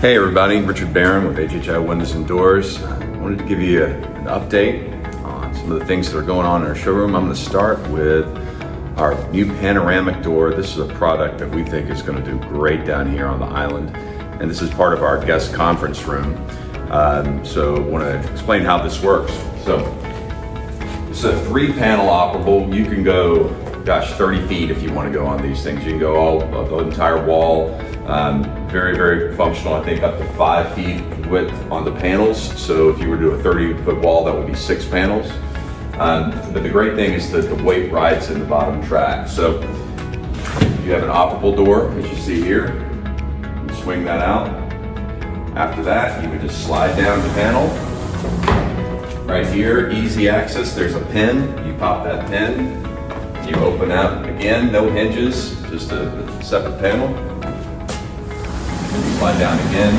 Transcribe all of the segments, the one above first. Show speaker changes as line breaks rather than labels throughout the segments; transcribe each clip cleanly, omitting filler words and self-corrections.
Hey everybody, Richard Barron with HHI Windows and Doors. I wanted to give you an update on some of the things that are going on in our showroom. I'm going to start with our new panoramic door. This is a product that we think is going to do great down here on the island, and this is part of our guest conference room. So I want to explain how this works. So it's a 3-panel operable. You can go, 30 feet if you want to go on these things. You can go all the entire wall. Very, very functional. I think up to 5 feet width on the panels. So if you were to do a 30-foot wall, that would be 6 panels. But the great thing is that the weight rides in the bottom track. So you have an operable door, as you see here. You swing that out. After that, you would just slide down the panel. Right here, easy access. There's a pin. You pop that pin. You open out again, no hinges, just a separate panel. Slide down again,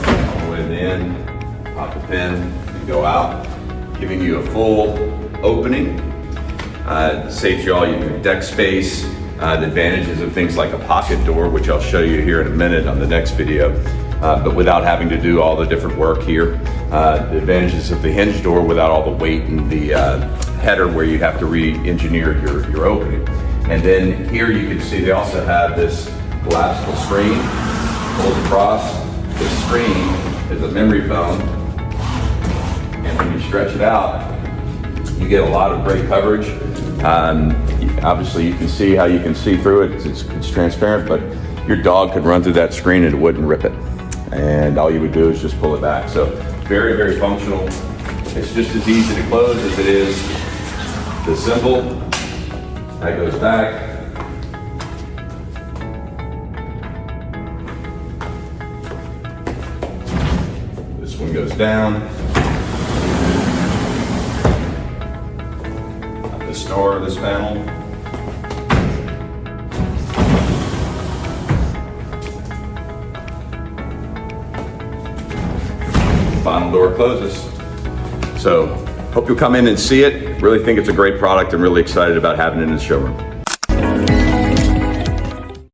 all the way to the end, pop the pin, and go out, giving you a full opening. Saves you all your deck space, the advantages of things like a pocket door, which I'll show you here in a minute on the next video, but without having to do all the different work here. The advantages of the hinge door without all the weight and the header where you have to re-engineer your opening. And then here you can see they also have this collapsible screen. Pulls across. This screen is a memory foam, and when you stretch it out, you get a lot of great coverage. Obviously, you can see how you can see through it. It's transparent, but your dog could run through that screen and it wouldn't rip it. And all you would do is just pull it back. So very, very functional. It's just as easy to close as it is to assemble. That goes back. This one goes down. This door, this panel. Final door closes. So hope you'll come in and see it. Really think it's a great product. I'm really excited about having it in the showroom.